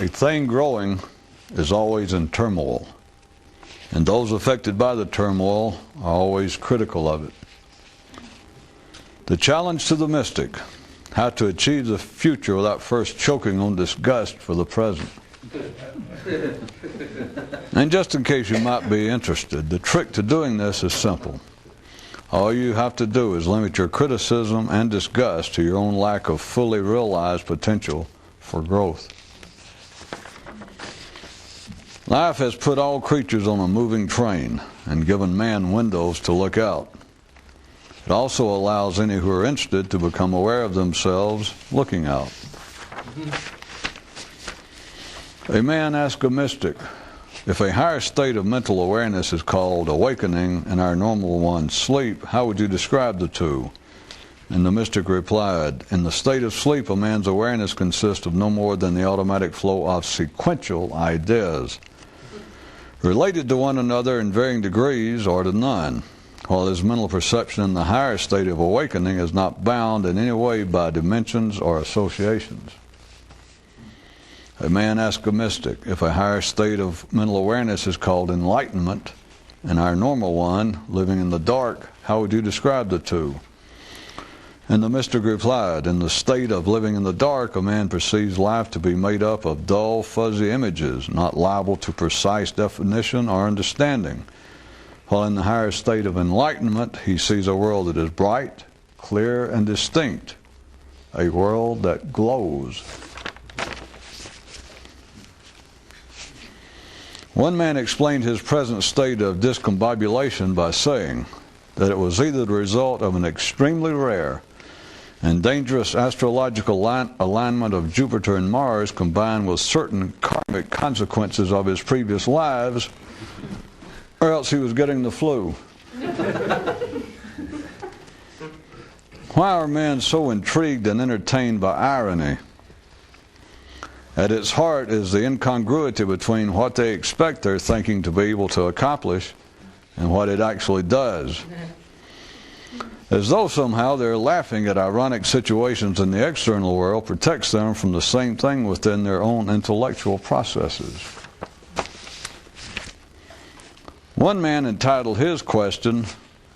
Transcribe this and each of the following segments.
A thing growing is always in turmoil, and those affected by the turmoil are always critical of it. The challenge to the mystic: how to achieve the future without first choking on disgust for the present. And just in case you might be interested, the trick to doing this is simple. All you have to do is limit your criticism and disgust to your own lack of fully realized potential for growth. Life has put all creatures on a moving train and given man windows to look out. It also allows any who are interested to become aware of themselves looking out. A man asked a mystic, if a higher state of mental awareness is called awakening and our normal one sleep, how would you describe the two? And the mystic replied, in the state of sleep, a man's awareness consists of no more than the automatic flow of sequential ideas, related to one another in varying degrees or to none, while his mental perception in the higher state of awakening is not bound in any way by dimensions or associations. A man asked a mystic, if a higher state of mental awareness is called enlightenment, and our normal one, living in the dark, how would you describe the two? And the mystic replied, in the state of living in the dark, a man perceives life to be made up of dull, fuzzy images, not liable to precise definition or understanding. While in the higher state of enlightenment, he sees a world that is bright, clear, and distinct, a world that glows. One man explained his present state of discombobulation by saying that it was either the result of an extremely rare and dangerous astrological alignment of Jupiter and Mars combined with certain karmic consequences of his previous lives, or else he was getting the flu. Why are men so intrigued and entertained by irony? At its heart is the incongruity between what they expect their thinking to be able to accomplish and what it actually does. As though somehow their laughing at ironic situations in the external world protects them from the same thing within their own intellectual processes. One man entitled his question,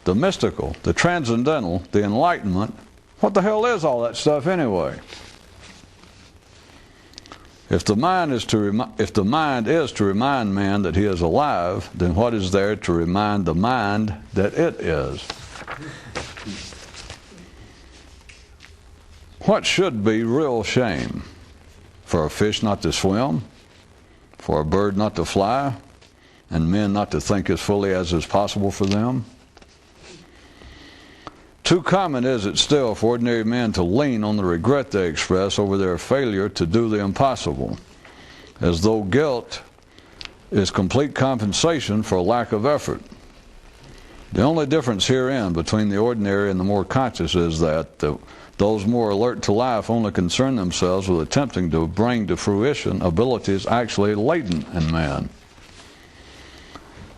the mystical, the transcendental, the enlightenment. What the hell is all that stuff anyway? If the mind is to remind man that he is alive, then what is there to remind the mind that it is? What should be real shame? For a fish not to swim? For a bird not to fly? And men not to think as fully as is possible for them? Too common is it still for ordinary men to lean on the regret they express over their failure to do the impossible, as though guilt is complete compensation for a lack of effort. The only difference herein between the ordinary and the more conscious is that those more alert to life only concern themselves with attempting to bring to fruition abilities actually latent in man.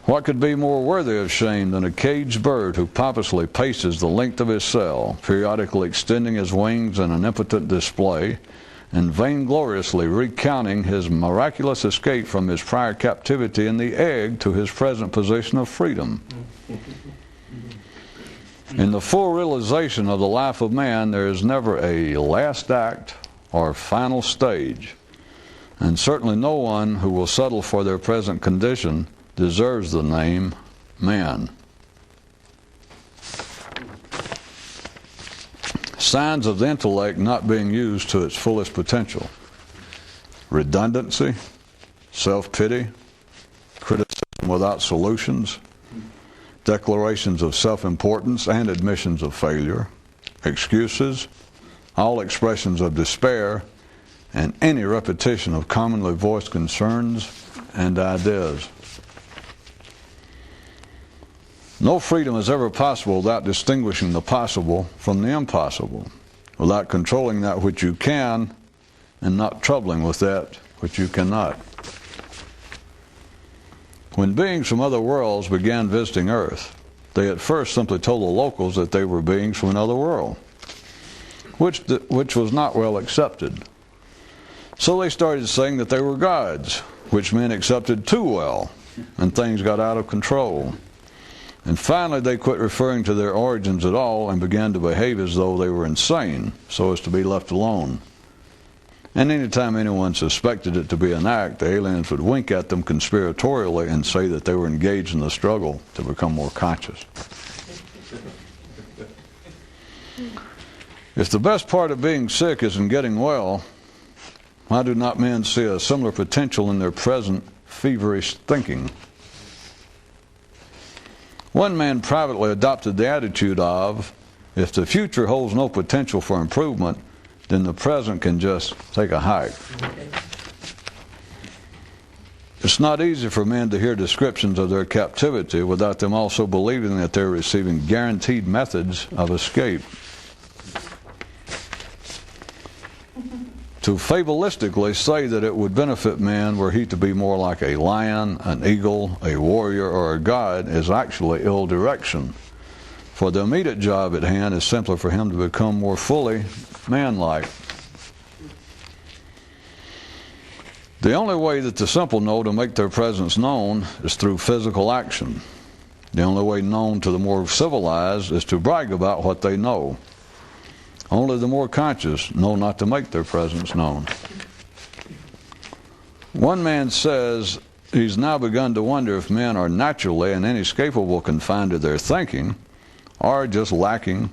What could be more worthy of shame than a caged bird who pompously paces the length of his cell, periodically extending his wings in an impotent display, and vaingloriously recounting his miraculous escape from his prior captivity in the egg to his present position of freedom? In the full realization of the life of man, there is never a last act or final stage, and certainly no one who will settle for their present condition deserves the name man. Signs of the intellect not being used to its fullest potential: redundancy, self-pity, criticism without solutions, declarations of self-importance and admissions of failure, excuses, all expressions of despair, and any repetition of commonly voiced concerns and ideas. No freedom is ever possible without distinguishing the possible from the impossible, without controlling that which you can and not troubling with that which you cannot. When beings from other worlds began visiting Earth, they at first simply told the locals that they were beings from another world, which was not well accepted. So they started saying that they were gods, which men accepted too well, and things got out of control. And finally they quit referring to their origins at all and began to behave as though they were insane, so as to be left alone. And anytime anyone suspected it to be an act, the aliens would wink at them conspiratorially and say that they were engaged in the struggle to become more conscious. If the best part of being sick is in getting well, why do not men see a similar potential in their present feverish thinking? One man privately adopted the attitude of, if the future holds no potential for improvement, then the present can just take a hike. It's not easy for men to hear descriptions of their captivity without them also believing that they're receiving guaranteed methods of escape. To fabulistically say that it would benefit man were he to be more like a lion, an eagle, a warrior, or a god is actually ill direction. For the immediate job at hand is simply for him to become more fully man-like. The only way that the simple know to make their presence known is through physical action. The only way known to the more civilized is to brag about what they know. Only the more conscious know not to make their presence known. One man says he's now begun to wonder if men are naturally and inescapably confined to their thinking, or just lacking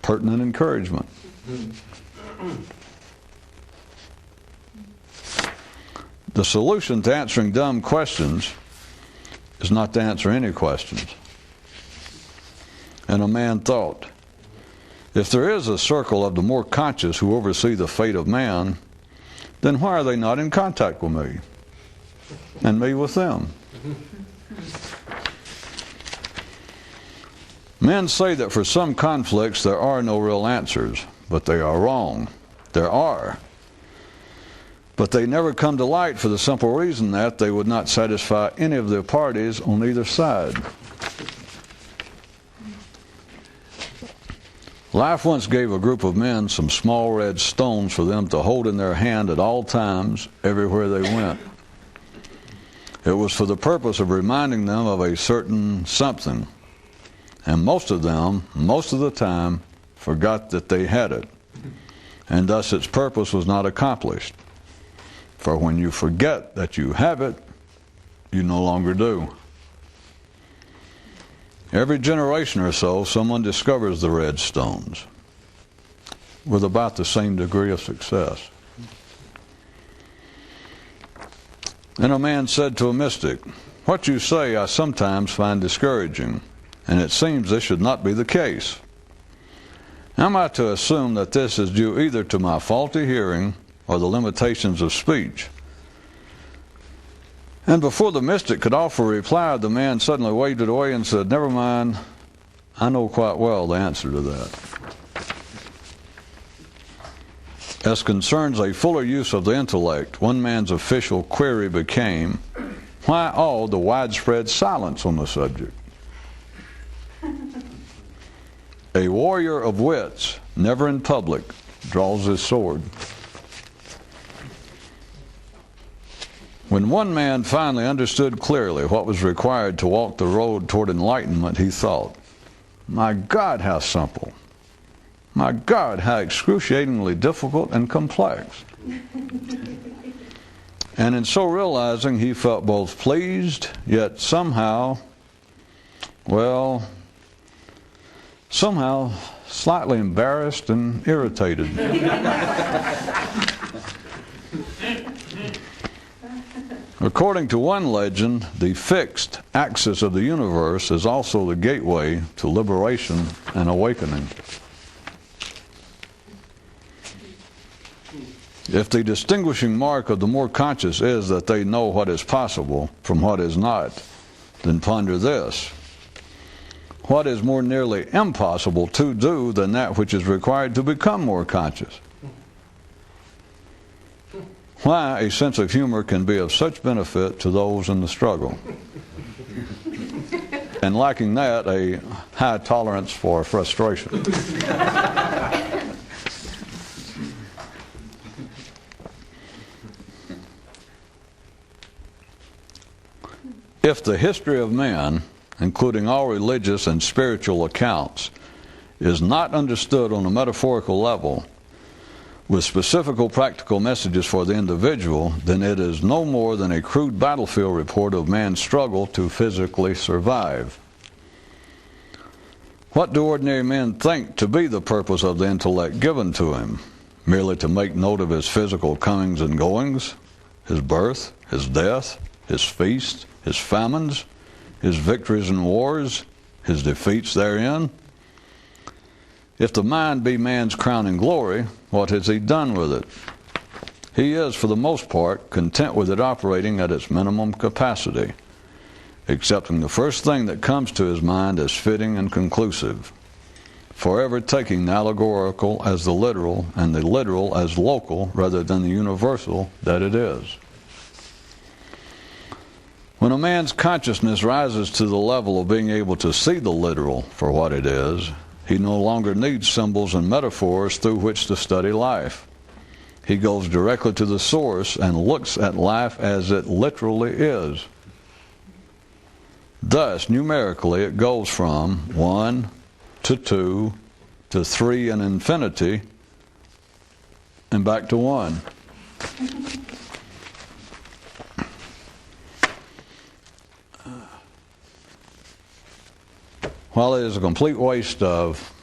pertinent encouragement. The solution to answering dumb questions is not to answer any questions. And a man thought, if there is a circle of the more conscious who oversee the fate of man, then why are they not in contact with me, and me with them? Men say that for some conflicts there are no real answers, but they are wrong. There are. But they never come to light for the simple reason that they would not satisfy any of the parties on either side. Life once gave a group of men some small red stones for them to hold in their hand at all times, everywhere they went. It was for the purpose of reminding them of a certain something. And most of them, most of the time, forgot that they had it. And thus its purpose was not accomplished. For when you forget that you have it, you no longer do. Every generation or so, someone discovers the red stones with about the same degree of success. And a man said to a mystic, "What you say I sometimes find discouraging, and it seems this should not be the case. Am I to assume that this is due either to my faulty hearing or the limitations of speech?" And before the mystic could offer a reply, the man suddenly waved it away and said, "Never mind, I know quite well the answer to that." As concerns a fuller use of the intellect, one man's official query became, why all the widespread silence on the subject? A warrior of wits, never in public, draws his sword. When one man finally understood clearly what was required to walk the road toward enlightenment, he thought, "My God, how simple! My God, how excruciatingly difficult and complex!" And in so realizing, he felt both pleased, yet somehow slightly embarrassed and irritated. According to one legend, the fixed axis of the universe is also the gateway to liberation and awakening. If the distinguishing mark of the more conscious is that they know what is possible from what is not, then ponder this. What is more nearly impossible to do than that which is required to become more conscious? Why a sense of humor can be of such benefit to those in the struggle, and lacking that, a high tolerance for frustration. If the history of man, including all religious and spiritual accounts, is not understood on a metaphorical level, with specific practical messages for the individual, then it is no more than a crude battlefield report of man's struggle to physically survive. What do ordinary men think to be the purpose of the intellect given to him? Merely to make note of his physical comings and goings, his birth, his death, his feasts, his famines, his victories in wars, his defeats therein? If the mind be man's crowning glory, what has he done with it? He is, for the most part, content with it operating at its minimum capacity, accepting the first thing that comes to his mind as fitting and conclusive, forever taking the allegorical as the literal and the literal as local rather than the universal that it is. When a man's consciousness rises to the level of being able to see the literal for what it is, he no longer needs symbols and metaphors through which to study life. He goes directly to the source and looks at life as it literally is. Thus, numerically, it goes from 1 to 2 to 3 and infinity, and back to 1. While it is a complete waste of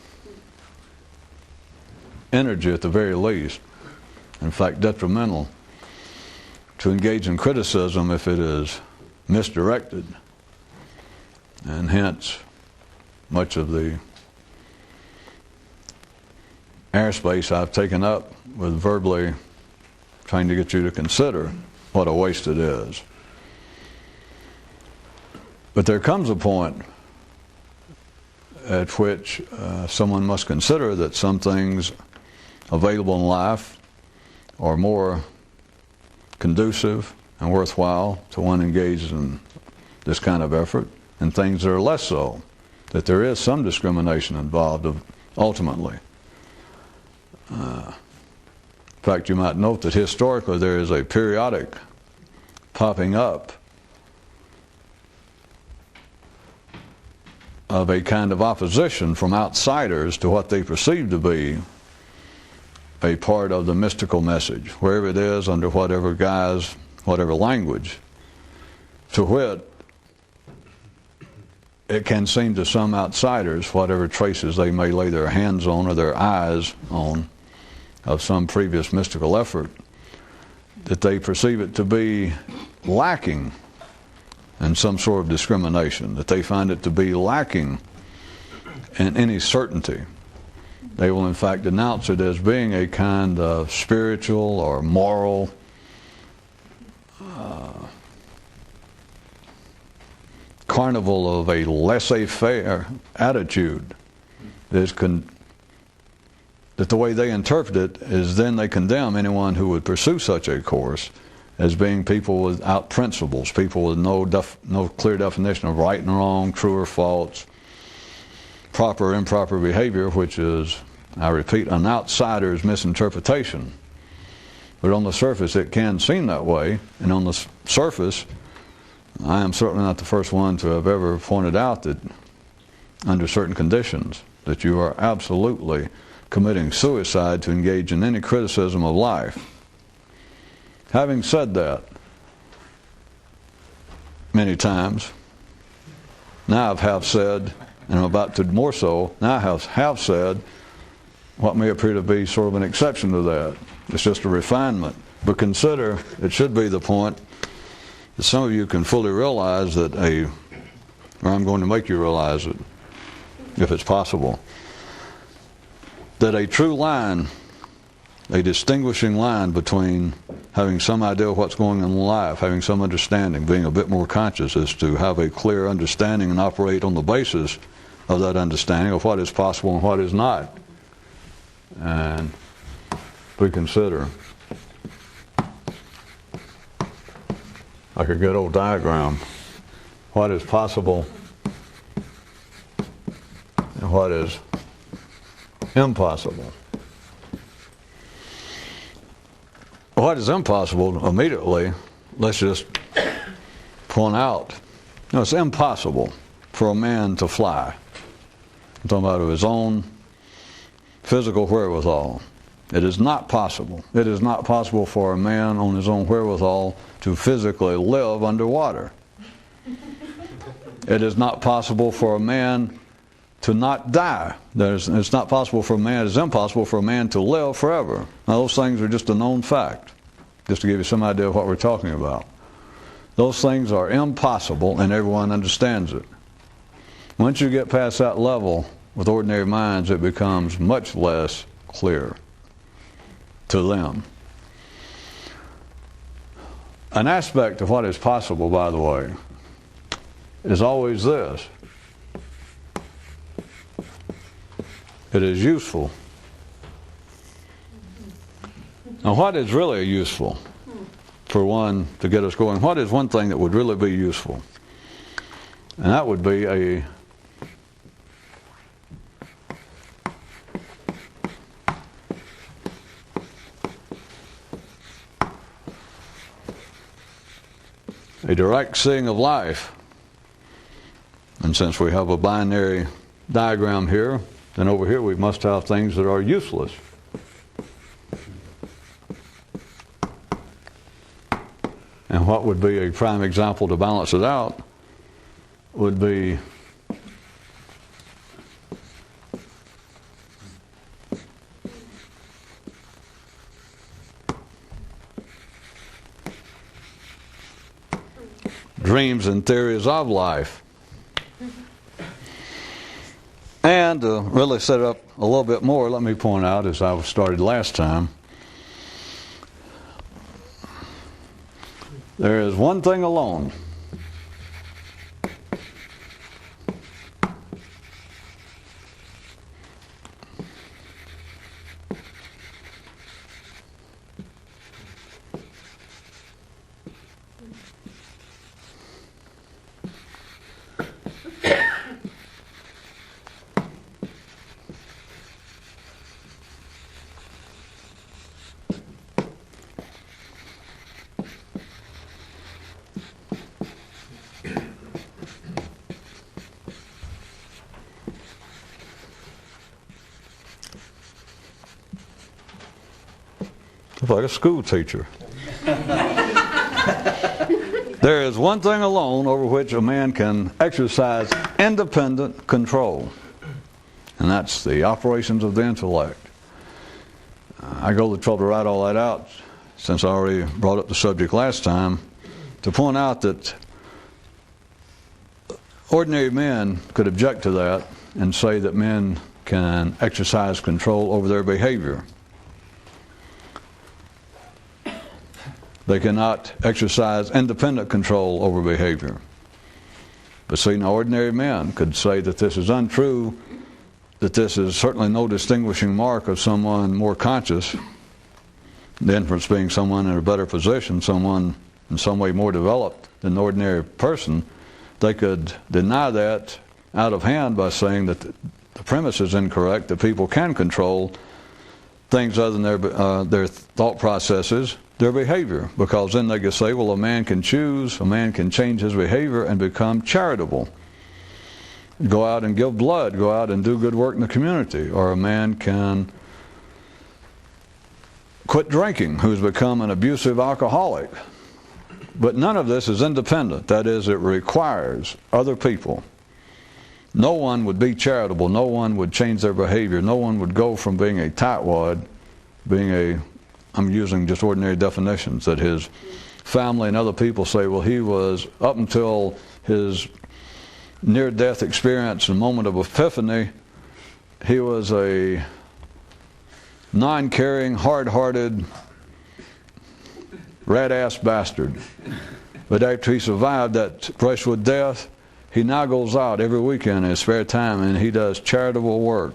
energy at the very least, in fact detrimental, to engage in criticism if it is misdirected, and hence much of the airspace I've taken up with verbally trying to get you to consider what a waste it is. But there comes a point at which someone must consider that some things available in life are more conducive and worthwhile to one engaged in this kind of effort, and things that are less so, that there is some discrimination involved ultimately. In fact, you might note that historically there is a periodic popping up of a kind of opposition from outsiders to what they perceive to be a part of the mystical message, wherever it is, under whatever guise, whatever language. To wit, it can seem to some outsiders, whatever traces they may lay their hands on or their eyes on of some previous mystical effort, that they perceive it to be lacking in some sort of discrimination, that they find it to be lacking in any certainty. They will in fact denounce it as being a kind of spiritual or moral carnival of a laissez-faire attitude. That the way they interpret it is then they condemn anyone who would pursue such a course as being people without principles, people with no clear definition of right and wrong, true or false, proper or improper behavior, which is, I repeat, an outsider's misinterpretation. But on the surface it can seem that way, and on the surface I am certainly not the first one to have ever pointed out that under certain conditions that you are absolutely committing suicide to engage in any criticism of life. Having said that many times, now I have said, and I'm about to more so, now I have said what may appear to be sort of an exception to that. It's just a refinement. But consider, it should be the point that some of you can fully realize that or I'm going to make you realize it, if it's possible, that a true line, a distinguishing line between having some idea of what's going on in life, having some understanding, being a bit more conscious as to have a clear understanding and operate on the basis of that understanding of what is possible and what is not. And we consider, like a good old diagram, what is possible and what is impossible. What is impossible, immediately, let's just point out No, it's impossible for a man to fly. I'm talking about of his own physical wherewithal. It is not possible. It is not possible for a man on his own wherewithal to physically live underwater. It is not possible for a man to not die. It's not possible for a man, it's impossible for a man to live forever. Now those things are just a known fact, just to give you some idea of what we're talking about. Those things are impossible and everyone understands it. Once you get past that level with ordinary minds, it becomes much less clear to them. An aspect of what is possible, by the way, is always this. It is useful. Now, what is really useful for one to get us going? What is one thing that would really be useful? And that would be a direct seeing of life. And since we have a binary diagram here, then over here we must have things that are useless. And what would be a prime example to balance it out would be dreams and theories of life. And to really set it up a little bit more, let me point out, as I started last time, there is one thing alone like a school teacher. There is one thing alone over which a man can exercise independent control, and that's the operations of the intellect. I go to the trouble to write all that out, since I already brought up the subject last time, to point out that ordinary men could object to that and say that men can exercise control over their behavior. They cannot exercise independent control over behavior. But see, now ordinary men could say that this is untrue, that this is certainly no distinguishing mark of someone more conscious, the inference being someone in a better position, someone in some way more developed than the ordinary person. They could deny that out of hand by saying that the premise is incorrect, that people can control things other than their thought processes, their behavior, because then they could say, well, a man can choose, a man can change his behavior and become charitable, go out and give blood, go out and do good work in the community, or a man can quit drinking, who's become an abusive alcoholic. But none of this is independent. That is, it requires other people. No one would be charitable, no one would change their behavior, no one would go from being a tightwad, I'm using just ordinary definitions, that his family and other people say, well, he was, up until his near-death experience and moment of epiphany, he was a non-caring, hard-hearted, rat-ass bastard. But after he survived that brush with death, he now goes out every weekend in his spare time and he does charitable work.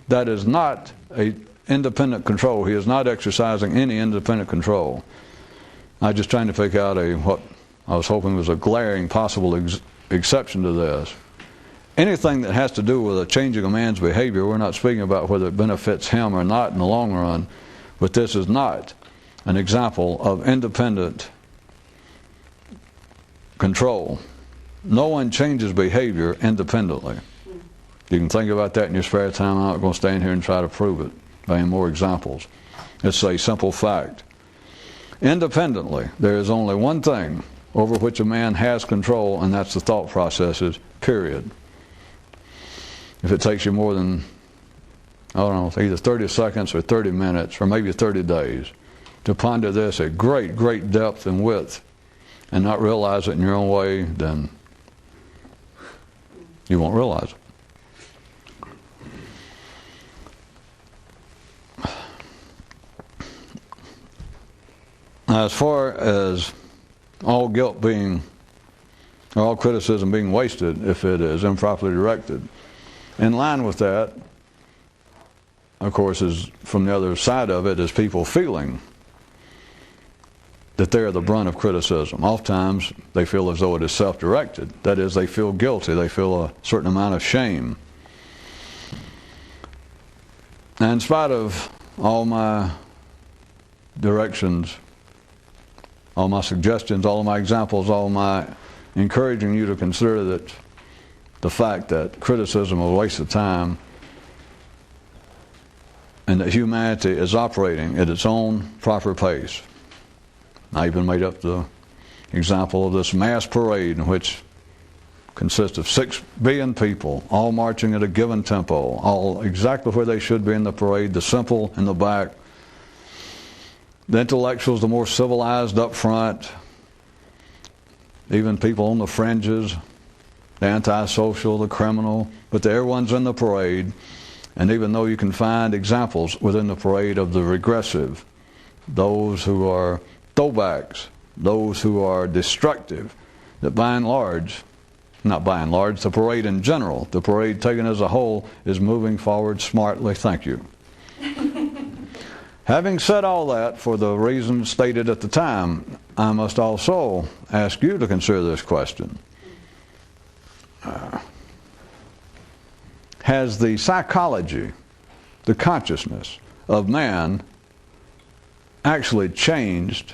That is not a independent control. He is not exercising any independent control. I'm just trying to figure out what I was hoping was a glaring possible exception to this. Anything that has to do with a changing a man's behavior, we're not speaking about whether it benefits him or not in the long run, but this is not an example of independent control. no one changes behavior independently. You can think about that in your spare time. I'm not going to stand here and try to prove it by any more examples. It's a simple fact. Independently, there is only one thing over which a man has control, and that's the thought processes, period. If it takes you more than, I don't know, either 30 seconds or 30 minutes or maybe 30 days to ponder this at great, great depth and width and not realize it in your own way, then you won't realize it. Now, as far as all guilt being, or all criticism being wasted if it is improperly directed, in line with that, of course, is from the other side of it, is people feeling that they are the brunt of criticism. Oftentimes, they feel as though it is self-directed. That is, they feel guilty. They feel a certain amount of shame. Now, in spite of all my directions, all my suggestions, all of my examples, all my encouraging you to consider that the fact that criticism is a waste of time and that humanity is operating at its own proper pace. I even made up the example of this mass parade in which consists of 6 billion people all marching at a given tempo, all exactly where they should be in the parade, the simple in the back, the intellectuals, the more civilized up front, even people on the fringes, the antisocial, the criminal, but everyone's in the parade. And even though you can find examples within the parade of the regressive, those who are throwbacks, those who are destructive, that by and large, not by and large, the parade in general, the parade taken as a whole is moving forward smartly. Thank you. Having said all that, for the reasons stated at the time, I must also ask you to consider this question. Has the psychology, the consciousness of man actually changed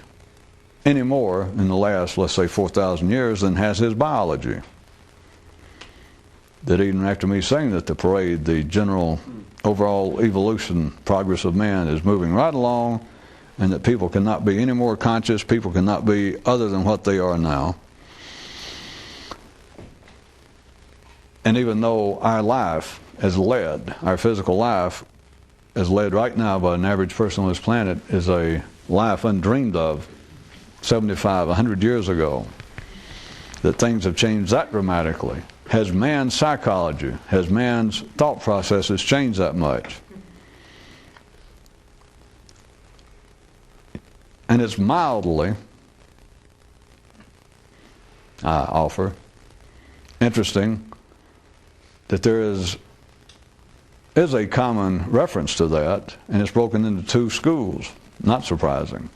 any more in the last, let's say, 4,000 years than has his biology? That even after me saying that the parade, the general overall evolution progress of man is moving right along, and that people cannot be any more conscious, people cannot be other than what they are now. And even though our life is led, our physical life is led right now by an average person on this planet, is a life undreamed of 75, 100 years ago, that things have changed that dramatically. Has man's psychology, has man's thought processes changed that much? And it's mildly, I offer, interesting that there is a common reference to that, and it's broken into 2 schools. Not surprising.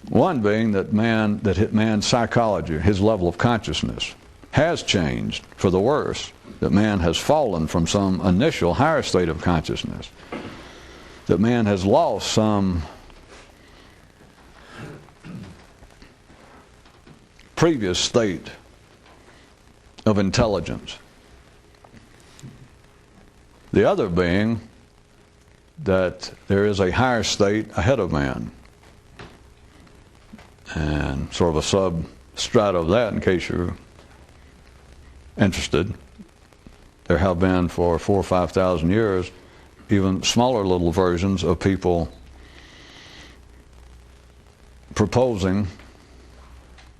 One being that man's psychology, his level of consciousness, has changed for the worse. That man has fallen from some initial higher state of consciousness. That man has lost some previous state of intelligence. The other being that there is a higher state ahead of man. And sort of a substrata of that, in case you're interested, there have been for 4,000 or 5,000 years even smaller little versions of people proposing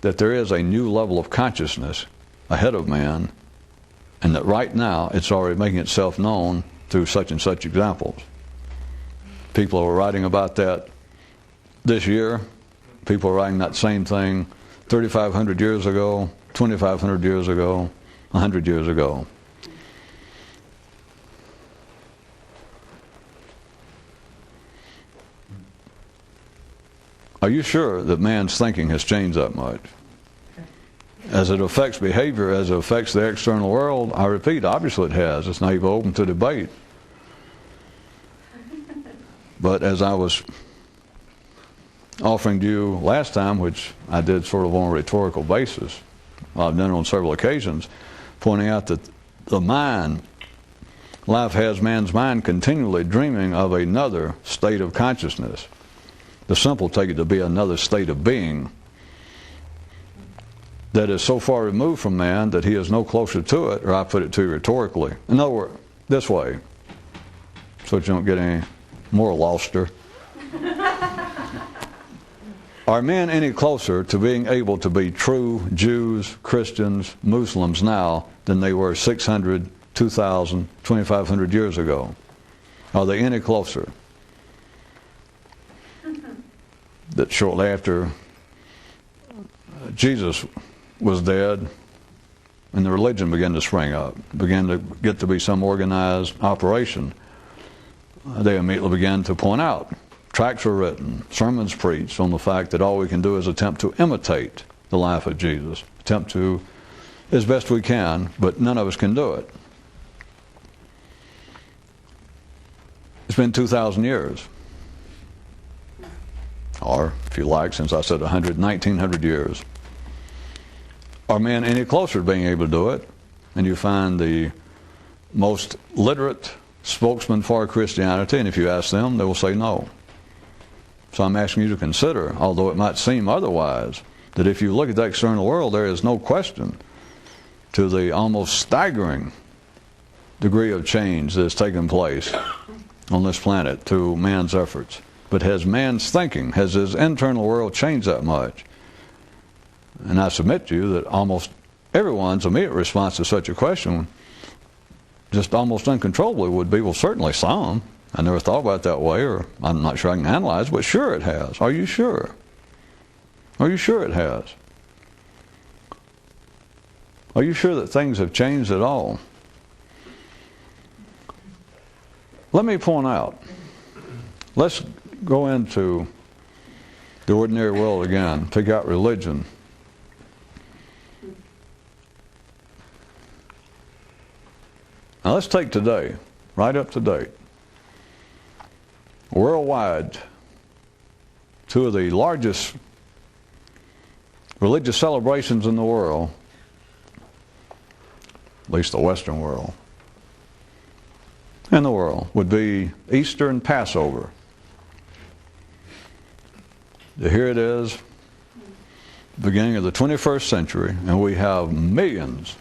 that there is a new level of consciousness ahead of man, and that right now it's already making itself known through such and such examples. People are writing about that this year. People are writing that same thing 3,500 years ago, 2,500 years ago, 100 years ago. Are you sure that man's thinking has changed that much? As it affects behavior, as it affects the external world, I repeat, obviously it has. It's not even open to debate. But as I was offering to you last time, which I did sort of on a rhetorical basis, well, I've done it on several occasions, pointing out that the mind, life has man's mind continually dreaming of another state of consciousness. The simple take it to be another state of being that is so far removed from man that he is no closer to it, or I put it too rhetorically. In other words, this way, so that you don't get any more loster. Are men any closer to being able to be true Jews, Christians, Muslims now than they were 600, 2,000, 2,500 years ago? Are they any closer? That shortly after Jesus was dead and the religion began to spring up, began to get to be some organized operation, they immediately began to point out, tracts were written, sermons preached on the fact that all we can do is attempt to imitate the life of Jesus, attempt to as best we can, but none of us can do it. It's been 2,000 years. Or, if you like, since I said 1,900 years. Are men any closer to being able to do it? And you find the most literate spokesman for Christianity, and if you ask them, they will say no. So I'm asking you to consider, although it might seem otherwise, that if you look at the external world, there is no question to the almost staggering degree of change that has taken place on this planet through man's efforts. But has man's thinking, has his internal world changed that much? And I submit to you that almost everyone's immediate response to such a question, just almost uncontrollably, would be, well, certainly some. I never thought about it that way, or I'm not sure I can analyze, but sure it has. Are you sure? Are you sure it has? Are you sure that things have changed at all? Let me point out, let's go into the ordinary world again, pick out religion. Now let's take today, right up to date. Worldwide, two of the largest religious celebrations in the world, at least the Western world, in the world, would be Easter and Passover. Here it is, beginning of the 21st century, and we have millions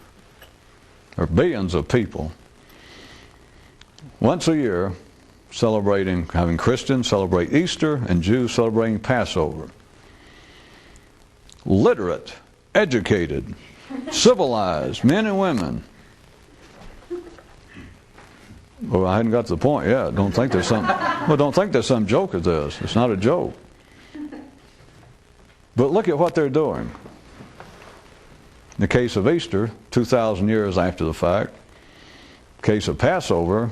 or billions of people once a year celebrating, having Christians celebrate Easter and Jews celebrating Passover. Literate, educated, civilized men and women. Well, I hadn't got to the point yet. Don't think there's some joke at this. It's not a joke. But look at what they're doing. In the case of Easter, 2,000 years after the fact. In the case of Passover,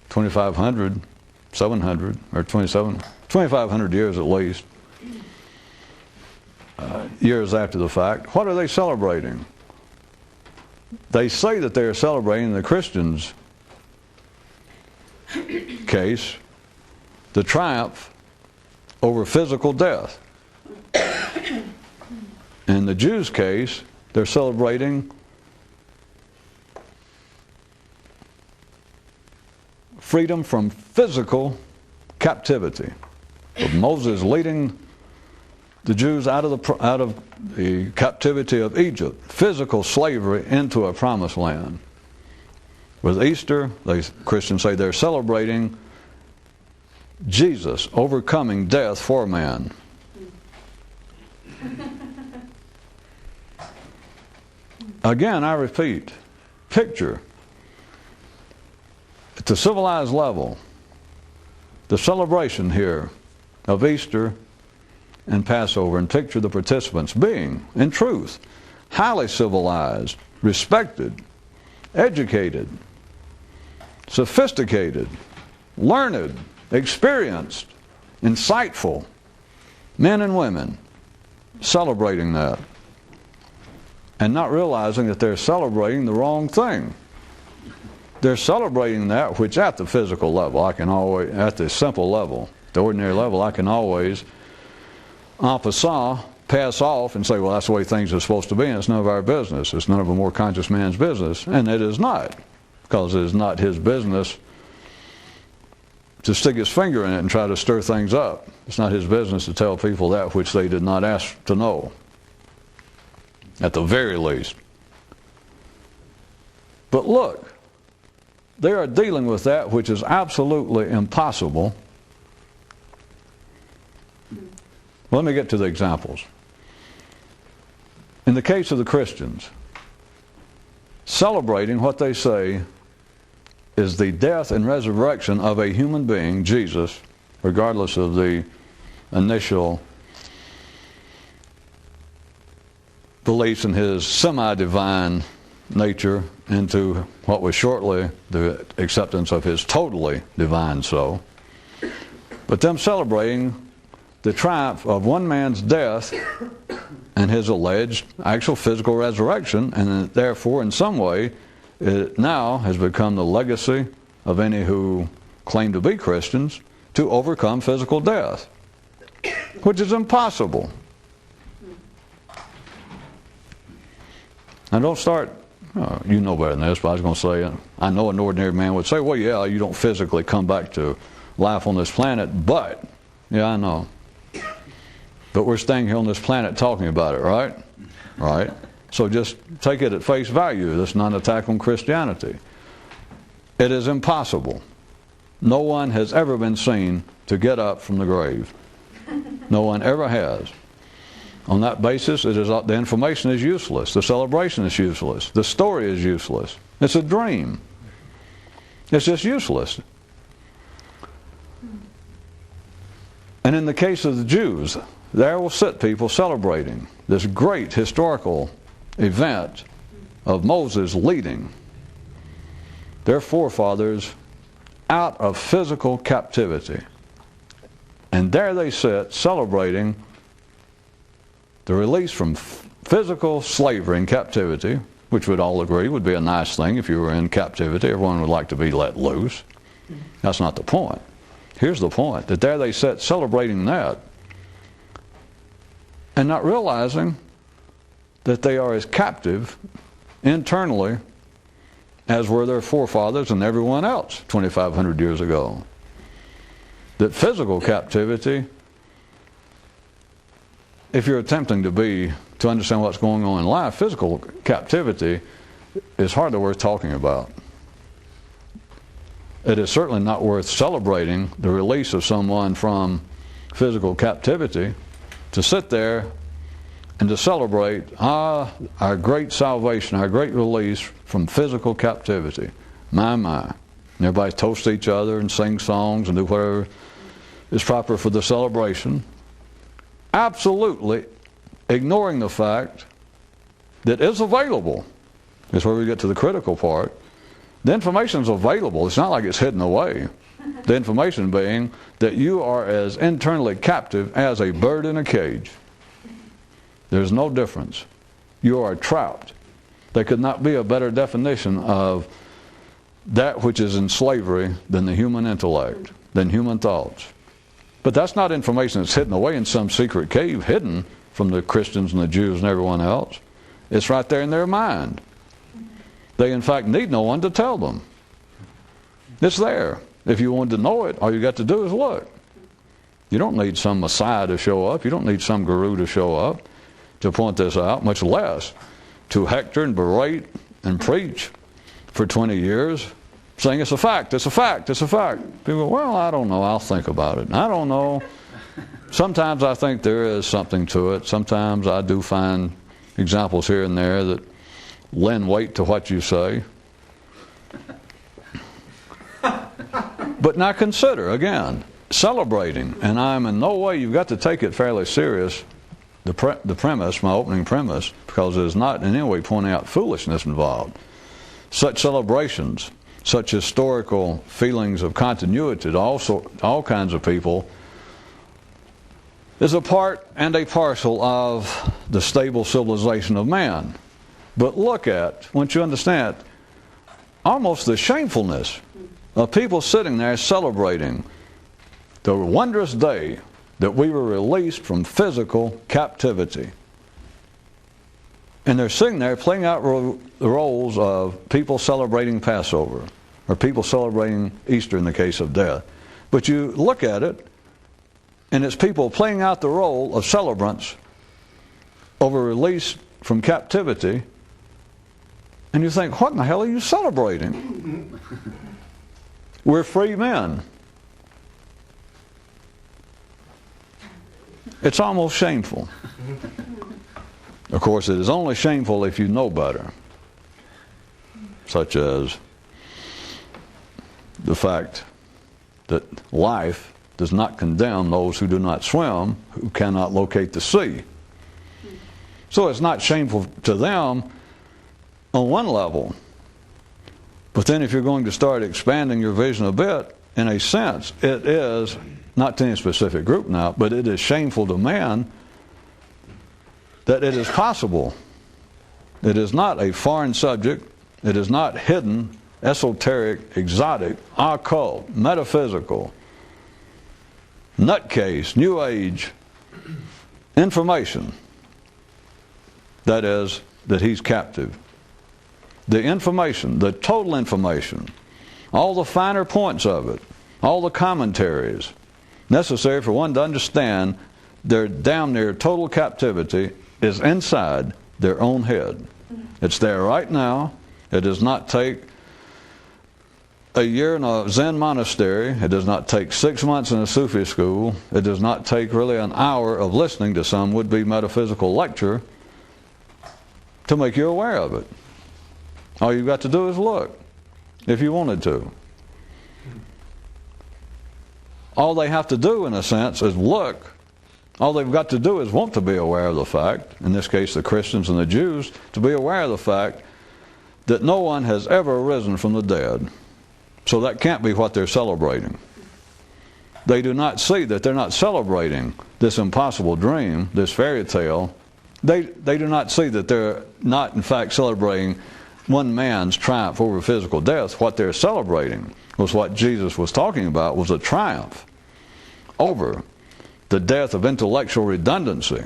2,500, 700, or 2,500 years at least, years after the fact. What are they celebrating? They say that they're celebrating, in the Christians' case, the triumph over physical death. In the Jews' case, they're celebrating freedom from physical captivity. With Moses leading the Jews out of the captivity of Egypt, physical slavery, into a promised land. With Easter, Christians say they're celebrating Jesus overcoming death for man. Again, I repeat, picture at the civilized level the celebration here of Easter and Passover, and picture the participants being, in truth, highly civilized, respected, educated, sophisticated, learned, experienced, insightful men and women celebrating that, and not realizing that they're celebrating the wrong thing. They're celebrating that which at the physical level, at the simple level, the ordinary level, I can always en passant pass off and say, well, that's the way things are supposed to be, and it's none of our business. It's none of a more conscious man's business. And it is not, because it is not his business to stick his finger in it and try to stir things up. It's not his business to tell people that which they did not ask to know, at the very least. But look, they are dealing with that which is absolutely impossible. Let me get to the examples. In the case of the Christians, celebrating what they say is the death and resurrection of a human being, Jesus, regardless of the initial beliefs in his semi-divine nature, into what was shortly the acceptance of his totally divine soul. But them celebrating the triumph of one man's death and his alleged actual physical resurrection, and therefore in some way it now has become the legacy of any who claim to be Christians to overcome physical death, which is impossible. Now don't start, you know better than this, but I was going to say, I know an ordinary man would say, well, yeah, you don't physically come back to life on this planet, but, yeah, I know. But we're staying here on this planet talking about it, right? Right? So just take it at face value. This is not an attack on Christianity. It is impossible. No one has ever been seen to get up from the grave. No one ever has. On that basis, the information is useless. The celebration is useless. The story is useless. It's a dream. It's just useless. And in the case of the Jews, there will sit people celebrating this great historical event of Moses leading their forefathers out of physical captivity. And there they sit celebrating the release from physical slavery and captivity, which we'd all agree would be a nice thing if you were in captivity. Everyone would like to be let loose. That's not the point. Here's the point, that there they sit celebrating that and not realizing that they are as captive internally as were their forefathers and everyone else 2,500 years ago. That physical captivity, if you're attempting to understand what's going on in life, physical captivity is hardly worth talking about. It is certainly not worth celebrating the release of someone from physical captivity, to sit there and to celebrate our great salvation, our great release from physical captivity. My. And everybody toast each other and sing songs and do whatever is proper for the celebration. Absolutely ignoring the fact that it's available. That's where we get to the critical part. The information is available. It's not like it's hidden away. The information being that you are as internally captive as a bird in a cage. There's no difference. You are trapped. There could not be a better definition of that which is in slavery than the human intellect, than human thoughts. But that's not information that's hidden away in some secret cave, hidden from the Christians and the Jews and everyone else. It's right there in their mind. They, in fact, need no one to tell them. It's there. If you wanted to know it, all you got to do is look. You don't need some Messiah to show up. You don't need some guru to show up to point this out, much less to hector and berate and preach for 20 years, saying it's a fact, it's a fact, it's a fact. People go, well, I don't know, I'll think about it. I don't know. Sometimes I think there is something to it. Sometimes I do find examples here and there that lend weight to what you say. But now consider, again, celebrating, and I'm in no way, you've got to take it fairly serious, the premise, my opening premise, because it is not in any way pointing out foolishness involved. Such celebrations, such historical feelings of continuity to all kinds of people, is a part and a parcel of the stable civilization of man. But look at, once you understand, almost the shamefulness of people sitting there celebrating the wondrous day that we were released from physical captivity. And they're sitting there playing out the roles of people celebrating Passover, or people celebrating Easter in the case of death. But you look at it, and it's people playing out the role of celebrants over release from captivity, and you think, what in the hell are you celebrating? We're free men. It's almost shameful. Of course, it is only shameful if you know better, such as the fact that life does not condemn those who do not swim, who cannot locate the sea. So it's not shameful to them on one level. But then if you're going to start expanding your vision a bit, in a sense, it is, not to any specific group now, but it is shameful to man that it is possible. It is not a foreign subject. It is not hidden, esoteric, exotic, occult, metaphysical, nutcase, New Age information. That is, that he's captive. The information, the total information, all the finer points of it, all the commentaries necessary for one to understand their damn near total captivity is inside their own head. It's there right now. It does not take a year in a Zen monastery. It does not take 6 months in a Sufi school. It does not take really an hour of listening to some would-be metaphysical lecture to make you aware of it. All you've got to do is look, if you wanted to. All they have to do, in a sense, is look. All they've got to do is want to be aware of the fact, in this case the Christians and the Jews, to be aware of the fact that no one has ever risen from the dead. So that can't be what they're celebrating. They do not see that they're not celebrating this impossible dream, this fairy tale. They do not see that they're not, in fact, celebrating one man's triumph over physical death. What they're celebrating was what Jesus was talking about, was a triumph over the death of intellectual redundancy,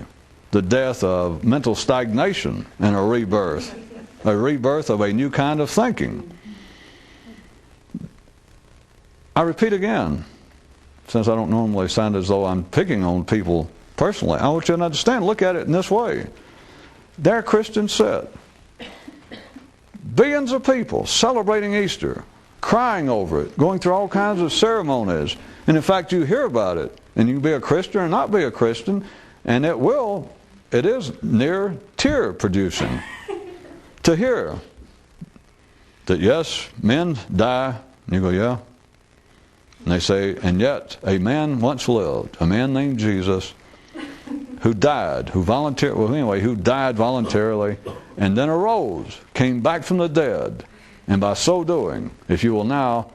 the death of mental stagnation, and a rebirth of a new kind of thinking. I repeat again, since I don't normally sound as though I'm picking on people personally, I want you to understand, look at it in this way. There Christians sit, billions of people celebrating Easter, crying over it, going through all kinds of ceremonies, and in fact you hear about it, and you can be a Christian or not be a Christian, and it is near tear producing to hear that yes, men die, and you go, yeah. And they say, and yet a man once lived, a man named Jesus, who died, who died voluntarily, and then arose, came back from the dead, and by so doing, if you will now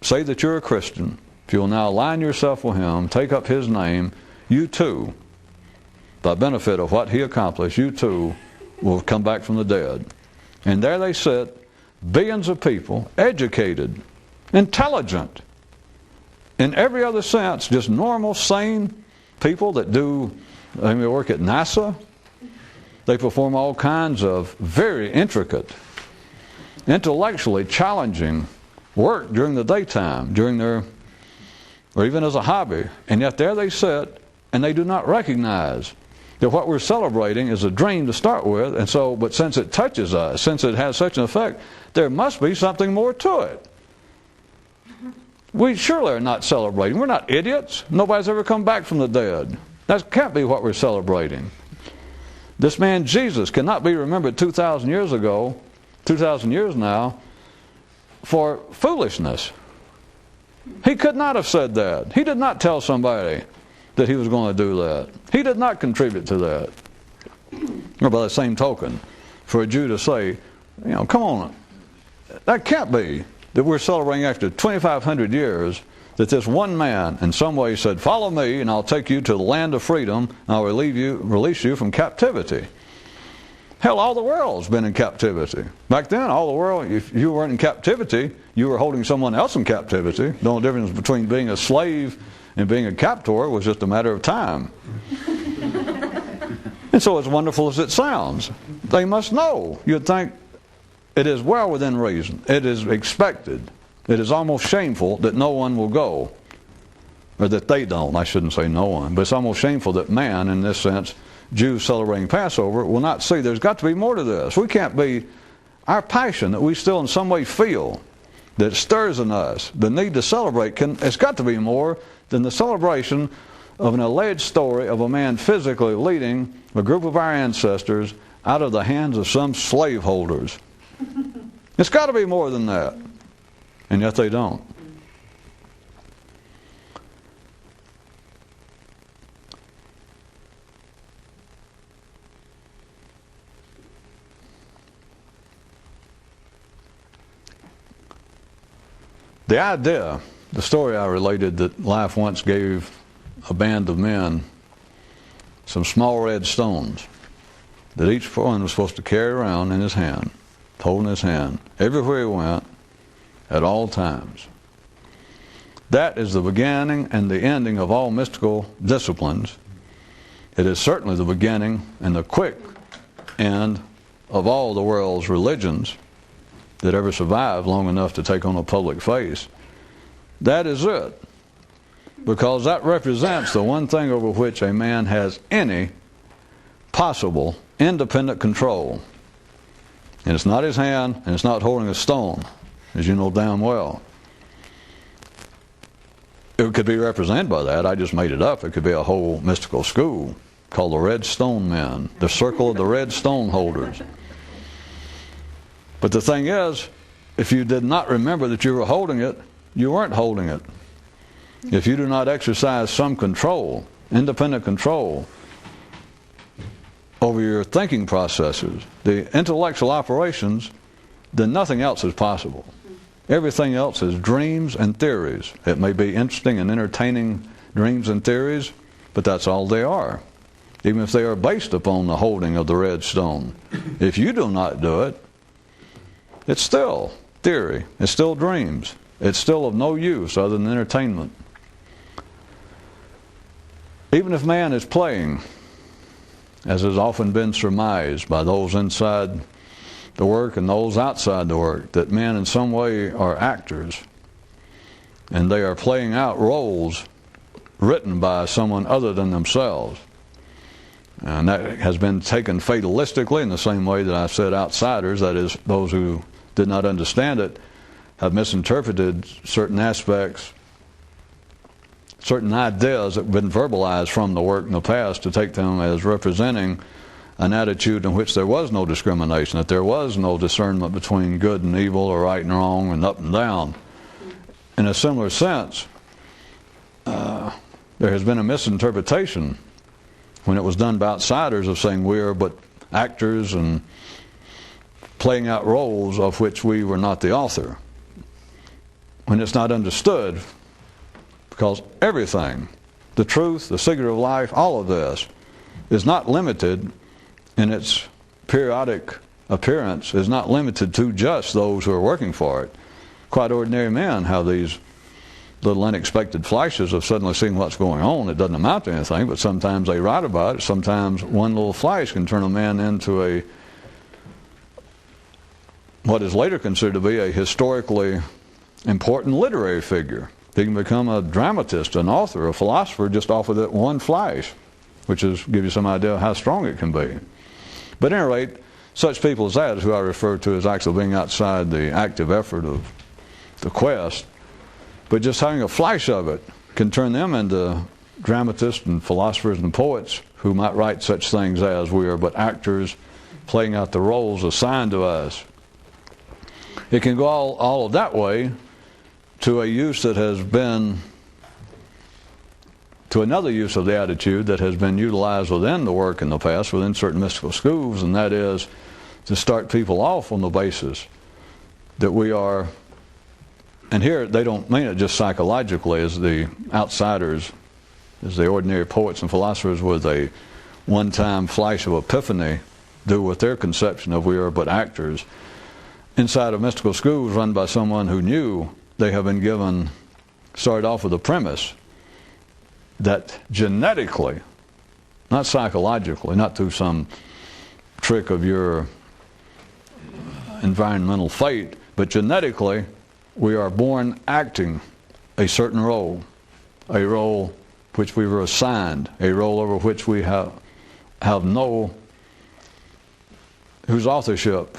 say that you're a Christian, if you will now align yourself with him, take up his name, you too, by benefit of what he accomplished, you too will come back from the dead. And there they sit, billions of people, educated, intelligent, in every other sense, just normal, sane people that they work at NASA. They perform all kinds of very intricate, intellectually challenging work during the daytime, or even as a hobby. And yet there they sit, and they do not recognize that what we're celebrating is a dream to start with, and so, but since it touches us, since it has such an effect, there must be something more to it. We surely are not celebrating. We're not idiots. Nobody's ever come back from the dead. That can't be what we're celebrating. This man Jesus cannot be remembered 2,000 years ago, 2,000 years now, for foolishness. He could not have said that. He did not tell somebody that he was going to do that. He did not contribute to that. Or by the same token, for a Jew to say, come on, that can't be that we're celebrating after 2,500 years that this one man in some way said, follow me and I'll take you to the land of freedom and I'll release you from captivity. Hell, all the world's been in captivity. Back then, all the world, if you weren't in captivity, you were holding someone else in captivity. The only difference between being a slave and being a captor was just a matter of time. And so as wonderful as it sounds, they must know. You'd think it is well within reason. It is expected. It is almost shameful that no one will go. Or that they don't. I shouldn't say no one. But it's almost shameful that man, in this sense, Jews celebrating Passover, will not see. There's got to be more to this. We can't be... Our passion that we still in some way feel, that stirs in us, the need to celebrate, it's got to be more than the celebration of an alleged story of a man physically leading a group of our ancestors out of the hands of some slaveholders. It's got to be more than that. And yet they don't. The idea, the story I related, that life once gave a band of men some small red stones that each one was supposed to carry around in his hand, holding his hand, everywhere he went, at all times. That is the beginning and the ending of all mystical disciplines. It is certainly the beginning and the quick end of all the world's religions that ever survived long enough to take on a public face. That is it. Because that represents the one thing over which a man has any possible independent control. And it's not his hand, and it's not holding a stone, as you know damn well. It could be represented by that. I just made it up. It could be a whole mystical school called the Red Stone Men, the Circle of the Red Stone Holders. But the thing is, if you did not remember that you were holding it, you weren't holding it. If you do not exercise some control, independent control, over your thinking processes, the intellectual operations, then nothing else is possible. Everything else is dreams and theories. It may be interesting and entertaining dreams and theories, but that's all they are, even if they are based upon the holding of the red stone. If you do not do it, it's still theory. It's still dreams. It's still of no use other than entertainment. Even if man is playing, as has often been surmised by those inside the work and those outside the work, that men in some way are actors, and they are playing out roles written by someone other than themselves. And that has been taken fatalistically in the same way that I said outsiders, that is, those who did not understand it, have misinterpreted certain aspects, certain ideas that have been verbalized from the work in the past to take them as representing an attitude in which there was no discrimination, that there was no discernment between good and evil or right and wrong and up and down. In a similar sense, there has been a misinterpretation when it was done by outsiders of saying we are but actors and playing out roles of which we were not the author. When it's not understood, because everything, the truth, the secret of life, all of this is not limited in its periodic appearance, is not limited to just those who are working for it. Quite ordinary men have these little unexpected flashes of suddenly seeing what's going on. It doesn't amount to anything, but sometimes they write about it. Sometimes one little flash can turn a man into what is later considered to be a historically important literary figure. He can become a dramatist, an author, a philosopher just off of that one flash, which is give you some idea of how strong it can be. But at any rate, such people as that, who I refer to as actually being outside the active effort of the quest, but just having a flash of it can turn them into dramatists and philosophers and poets who might write such things as we are but actors playing out the roles assigned to us. It can go all of that way to a use that has been, to another use of the attitude that has been utilized within the work in the past, within certain mystical schools, and that is to start people off on the basis that we are, and here they don't mean it just psychologically as the outsiders, as the ordinary poets and philosophers with a one-time flash of epiphany do with their conception of we are but actors. Inside of mystical schools run by someone who knew they have been given, started off with a premise that genetically, not psychologically, not through some trick of your environmental fate, but genetically, we are born acting a certain role, a role which we were assigned, a role over which we have whose authorship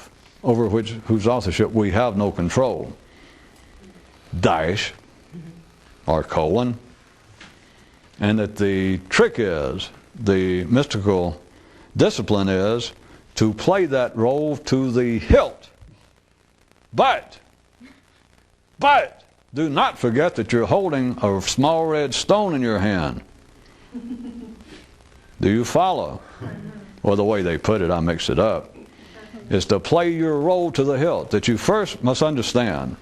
we have no control. Dash, or colon. And that the trick is, the mystical discipline is, to play that role to the hilt. But, do not forget that you're holding a small red stone in your hand. Do you follow? Well, the way they put it, I mixed it up, is to play your role to the hilt, that you first must understand.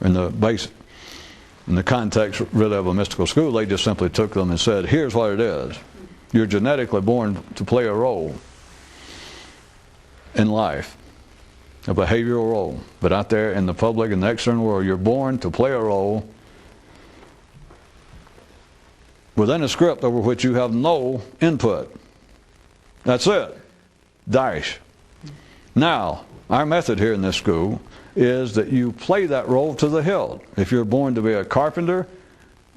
In the context really of a mystical school, they just simply took them and said, here's what it is. You're genetically born to play a role in life, a behavioral role. But out there in the public and the external world, you're born to play a role within a script over which you have no input. That's it. Dash. Now, our method here in this school is that you play that role to the hilt. If you're born to be a carpenter,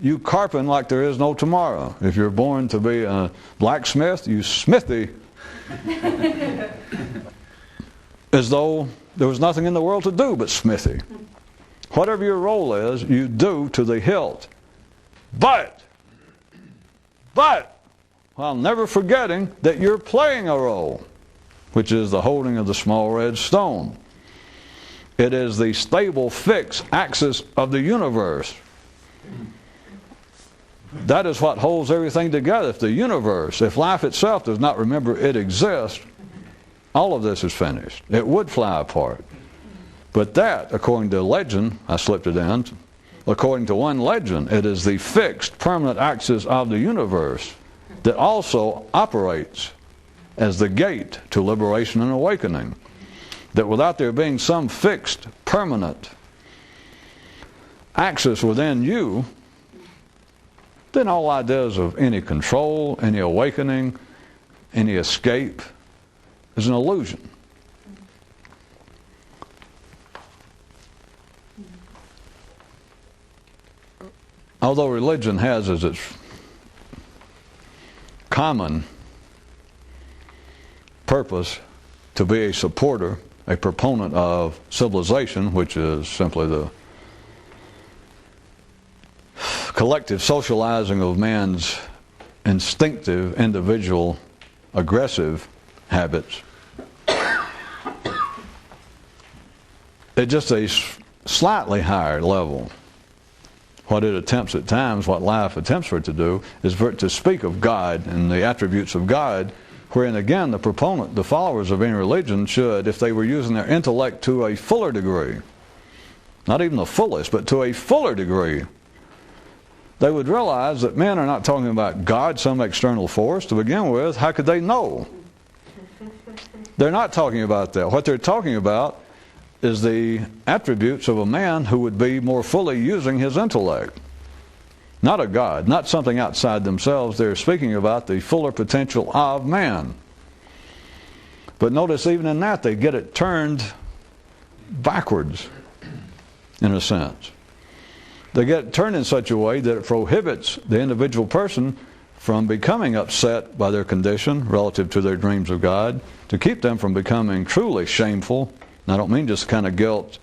you carpent like there is no tomorrow. If you're born to be a blacksmith, you smithy as though there was nothing in the world to do but smithy. Whatever your role is, you do to the hilt. But, while never forgetting that you're playing a role, which is the holding of the small red stone. It is the stable, fixed axis of the universe. That is what holds everything together. If the universe, if life itself does not remember it exists, all of this is finished. It would fly apart. But that, according to legend, I slipped it in, according to one legend, it is the fixed, permanent axis of the universe that also operates as the gate to liberation and awakening. That without there being some fixed, permanent axis within you, then all ideas of any control, any awakening, any escape is an illusion. Although religion has as its common purpose to be a supporter, a proponent of civilization, which is simply the collective socializing of man's instinctive, individual, aggressive habits. At just a slightly higher level, what it attempts at times, what life attempts for it to do, is for it to speak of God and the attributes of God, wherein again the proponent, the followers of any religion should, if they were using their intellect to a fuller degree, not even the fullest, but to a fuller degree, they would realize that men are not talking about God, some external force. To begin with, how could they know? They're not talking about that. What they're talking about is the attributes of a man who would be more fully using his intellect. Not a God, not something outside themselves. They're speaking about the fuller potential of man. But notice even in that, they get it turned backwards, in a sense. They get it turned in such a way that it prohibits the individual person from becoming upset by their condition relative to their dreams of God, to keep them from becoming truly shameful. And I don't mean just kind of guilt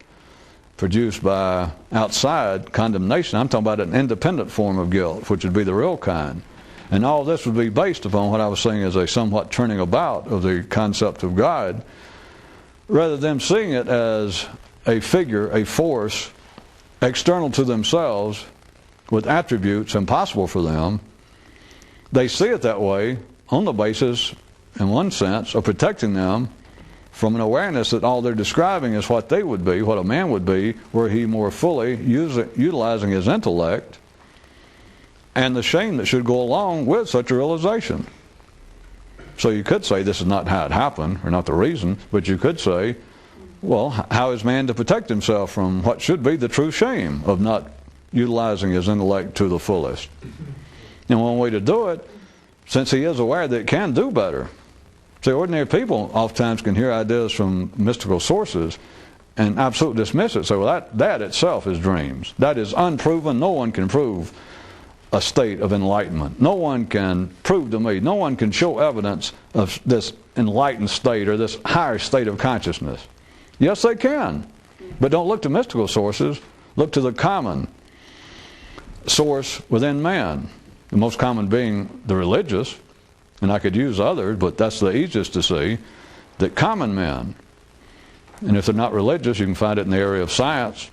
produced by outside condemnation. I'm talking about an independent form of guilt, which would be the real kind. And all this would be based upon what I was saying as a somewhat turning about of the concept of God, rather than seeing it as a figure, a force, external to themselves, with attributes impossible for them. They see it that way on the basis, in one sense, of protecting them from an awareness that all they're describing is what they would be, what a man would be, were he more fully utilizing his intellect, and the shame that should go along with such a realization. So you could say this is not how it happened, or not the reason, but you could say, well, how is man to protect himself from what should be the true shame of not utilizing his intellect to the fullest? And one way to do it, since he is aware that it can do better. See, ordinary people oftentimes can hear ideas from mystical sources and absolutely dismiss it. So that itself is dreams. That is unproven. No one can prove a state of enlightenment. No one can prove to me, no one can show evidence of this enlightened state or this higher state of consciousness. Yes, they can. But don't look to mystical sources. Look to the common source within man. The most common being the religious. And I could use others, but that's the easiest to see. That common men, and if they're not religious, you can find it in the area of science,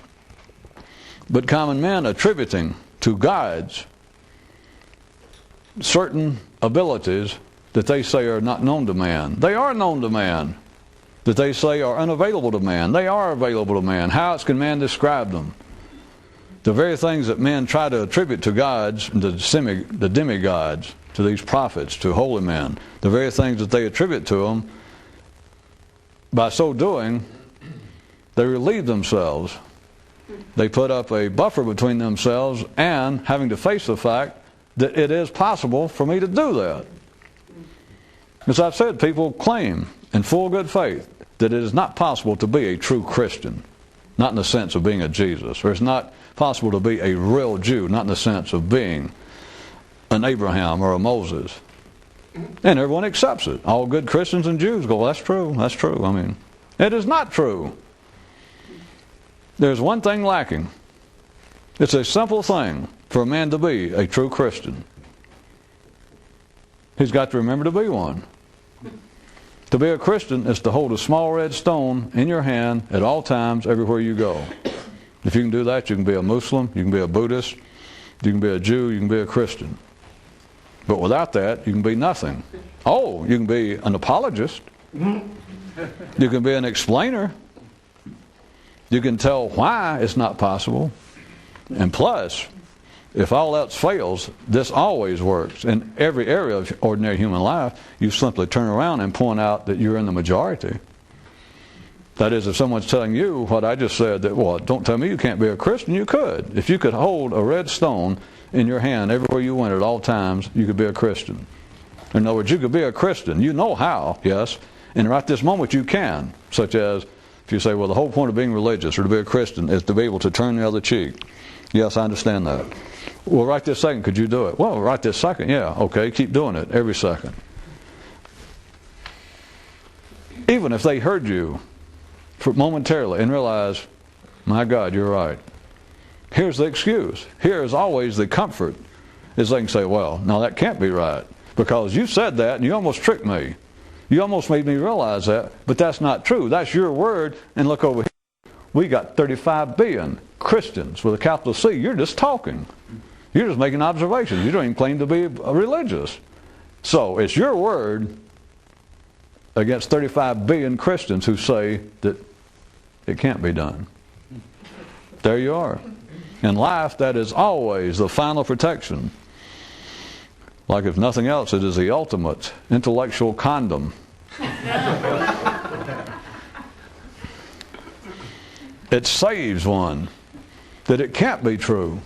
but common men attributing to guides certain abilities that they say are not known to man. They are known to man. That they say are unavailable to man. They are available to man. How else can man describe them? The very things that men try to attribute to gods, the demigods, to these prophets, to holy men, the very things that they attribute to them, by so doing, they relieve themselves. They put up a buffer between themselves and having to face the fact that it is possible for me to do that. As I've said, people claim in full good faith that it is not possible to be a true Christian, not in the sense of being a Jesus, or it's not possible to be a real Jew, not in the sense of being an Abraham or a Moses. And everyone accepts it. All good Christians and Jews go, well, that's true, that's true. I mean, it is not true. There's one thing lacking. It's a simple thing for a man to be a true Christian. He's got to remember to be one. To be a Christian is to hold a small red stone in your hand at all times, everywhere you go. If you can do that, you can be a Muslim, you can be a Buddhist, you can be a Jew, you can be a Christian. But without that, you can be nothing. Oh, you can be an apologist. You can be an explainer. You can tell why it's not possible. And plus, if all else fails, this always works. In every area of ordinary human life, you simply turn around and point out that you're in the majority. That is, if someone's telling you what I just said, that, well, don't tell me you can't be a Christian, you could. If you could hold a red stone in your hand everywhere you went at all times, you could be a Christian. In other words, you could be a Christian. You know how, yes, and right this moment you can. Such as, if you say, well, the whole point of being religious or to be a Christian is to be able to turn the other cheek. Yes, I understand that. Well, right this second, could you do it? Well, right this second, yeah, okay, keep doing it every second. Even if they heard you for momentarily and realize, my God, you're right. Here's the excuse. Here's always the comfort, is they can say, well, no, that can't be right, because you said that and you almost tricked me. You almost made me realize that, but that's not true. That's your word, and look over here. We got 35 billion Christians with a capital C. You're just talking. You're just making observations. You don't even claim to be religious. So it's your word against 35 billion Christians who say that it can't be done. There you are. In life, that is always the final protection. Like if nothing else, it is the ultimate intellectual condom. It saves one. That it can't be true.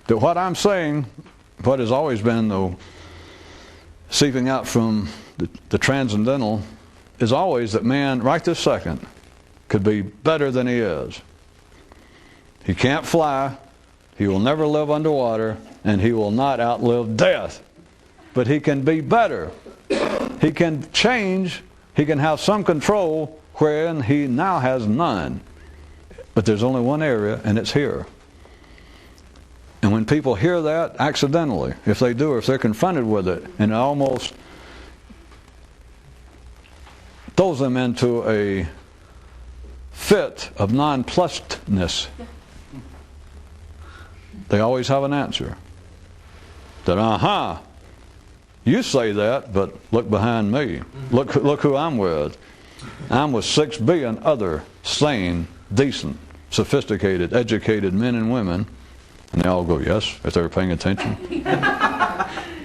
That what I'm saying, what has always been the seeping out from the transcendental, is always that man, right this second, could be better than he is. He can't fly, he will never live underwater, and he will not outlive death. But he can be better. He can change, he can have some control wherein he now has none. But there's only one area, and it's here. And when people hear that accidentally, if they do, or if they're confronted with it, and it almost throws them into a fit of nonplusedness, they always have an answer. That, you say that, but look behind me. Look who I'm with. I'm with 6 billion other sane, decent, sophisticated, educated men and women. And they all go, yes, if they were paying attention.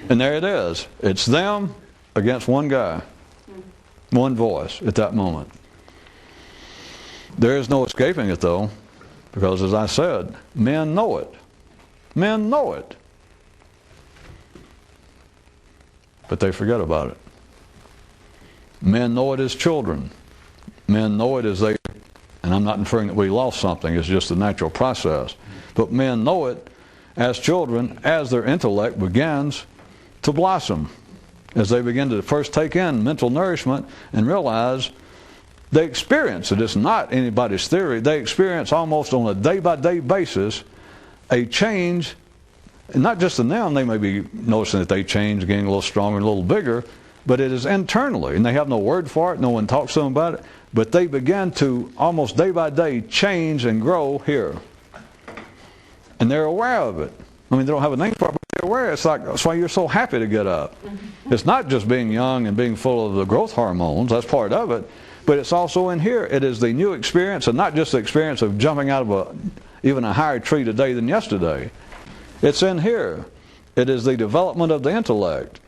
And there it is. It's them against one guy. One voice at that moment. There is no escaping it, though, because, as I said, men know it. Men know it. but they forget about it. Men know it as children. Men know it as they, and I'm not inferring that we lost something, it's just a natural process. But men know it as children as their intellect begins to blossom, as they begin to first take in mental nourishment and realize they experience it. It's not anybody's theory. They experience almost on a day-by-day basis a change, and not just in them. They may be noticing that they change, getting a little stronger, a little bigger, but it is internally, and they have no word for it. No one talks to them about it, but they begin to almost day by day change and grow here, and they're aware of it. I mean, they don't have a name for it, but they're aware. It's like, that's why you're so happy to get up. It's not just being young and being full of the growth hormones. That's part of it. But it's also in here. It is the new experience, and not just the experience of jumping out of even a higher tree today than yesterday. It's in here. It is the development of the intellect.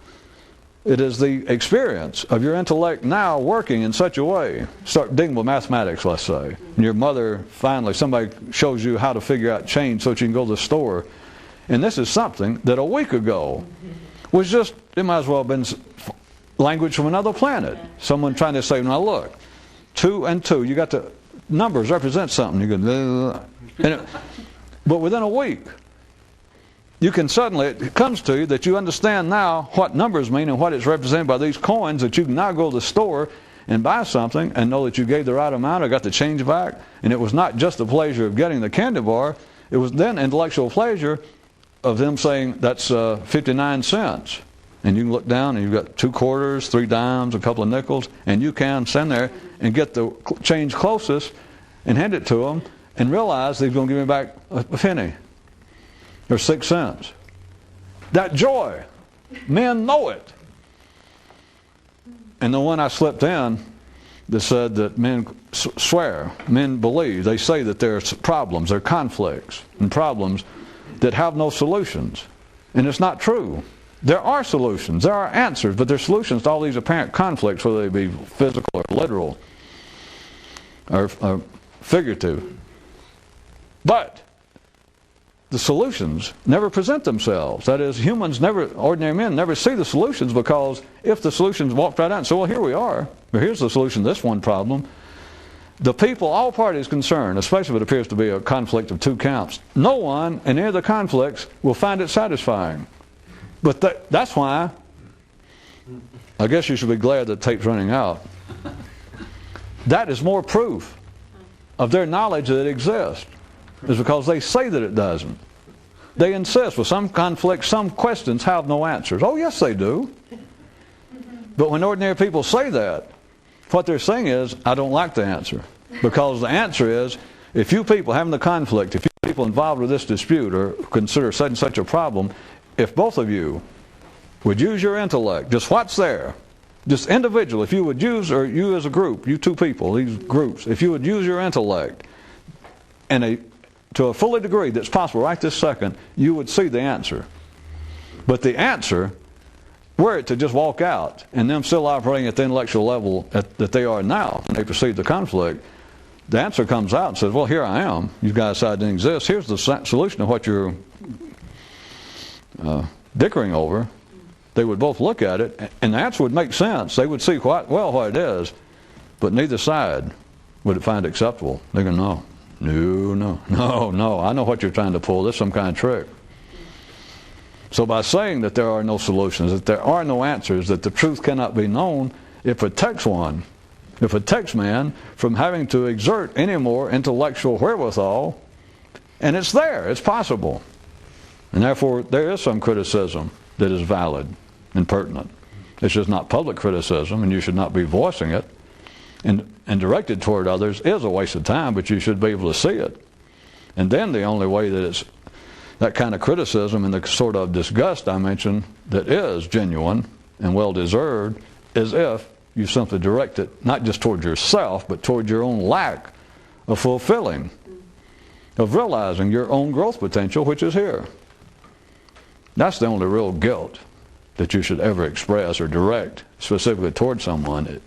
It is the experience of your intellect now working in such a way. Start digging with mathematics, let's say. And your mother, finally, somebody shows you how to figure out change so that you can go to the store. And this is something that a week ago was just, it might as well have been language from another planet. Someone trying to say, now look, 2 and 2, you got the numbers represent something. You go, but within a week, you can suddenly, it comes to you that you understand now what numbers mean and what is represented by these coins, that you can now go to the store and buy something and know that you gave the right amount or got the change back. And it was not just the pleasure of getting the candy bar, it was then intellectual pleasure of them saying that's 59 cents. And you can look down and you've got 2 quarters, 3 dimes, a couple of nickels, and you can stand there and get the change closest and hand it to them and realize they're going to give me back a penny or 6 cents. That joy, men know it. And the one I slipped in that said that men swear, men believe, they say that there are problems, there are conflicts and problems that have no solutions. And it's not true. There are solutions, there are answers, but there are solutions to all these apparent conflicts, whether they be physical or literal or figurative. But the solutions never present themselves. That is, humans never, ordinary men never see the solutions, because if the solutions walked right out and said, well, here we are, or here's the solution to this one problem, the people, all parties concerned, especially if it appears to be a conflict of 2 camps, no one in any of the conflicts will find it satisfying. But that's why, I guess you should be glad that tape's running out. That is more proof of their knowledge that it exists. Is because they say that it doesn't. They insist with some conflicts, some questions have no answers. Oh, yes, they do. But when ordinary people say that, what they're saying is, I don't like the answer. Because the answer is, if you people having the conflict, if you people involved with this dispute or consider such and such a problem, if both of you would use your intellect, just what's there, just individual, if you would use, or you as a group, you 2 people, these groups, if you would use your intellect and to a full degree that's possible right this second, you would see the answer. But the answer, were it to just walk out and them still operating at the intellectual level that they are now when they perceive the conflict, the answer comes out and says, well, here I am. You guys decided it didn't exist. Here's the solution to what you're dickering over. They would both look at it, and the answer would make sense. They would see quite well what it is, but neither side would it find acceptable. They're going, no, I know what you're trying to pull. This is some kind of trick. So by saying that there are no solutions, that there are no answers, that the truth cannot be known, it protects one. It protects man from having to exert any more intellectual wherewithal, and it's there, it's possible. And therefore, there is some criticism that is valid and pertinent. It's just not public criticism, and you should not be voicing it. And directed toward others is a waste of time, but you should be able to see it. And then the only way that it's that kind of criticism and the sort of disgust I mentioned that is genuine and well-deserved is if you simply direct it not just toward yourself, but toward your own lack of fulfilling, of realizing your own growth potential, which is here. That's the only real guilt that you should ever express or direct specifically toward someone,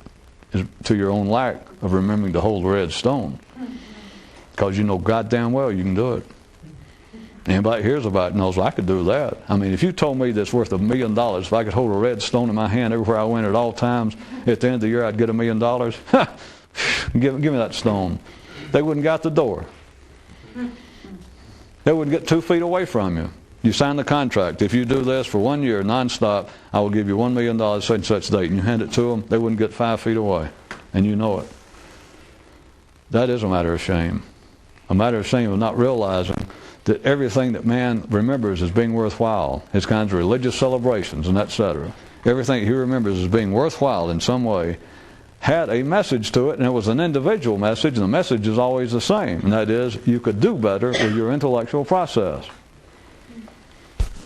is to your own lack of remembering to hold the red stone. Because you know goddamn well you can do it. Anybody hears about it knows, well, I could do that. I mean, if you told me that's worth $1 million, if I could hold a red stone in my hand everywhere I went at all times, at the end of the year I'd get $1 million, give me that stone. They wouldn't get out the door. They wouldn't get 2 feet away from you. You sign the contract. If you do this for 1 year nonstop, I will give you $1 million such and such date. And you hand it to them, they wouldn't get 5 feet away. And you know it. That is a matter of shame. A matter of shame of not realizing that everything that man remembers as being worthwhile, his kinds of religious celebrations and etc., everything he remembers as being worthwhile in some way, had a message to it, and it was an individual message, and the message is always the same, and that is, you could do better with your intellectual process.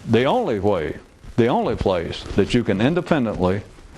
The only way, the only place that you can independently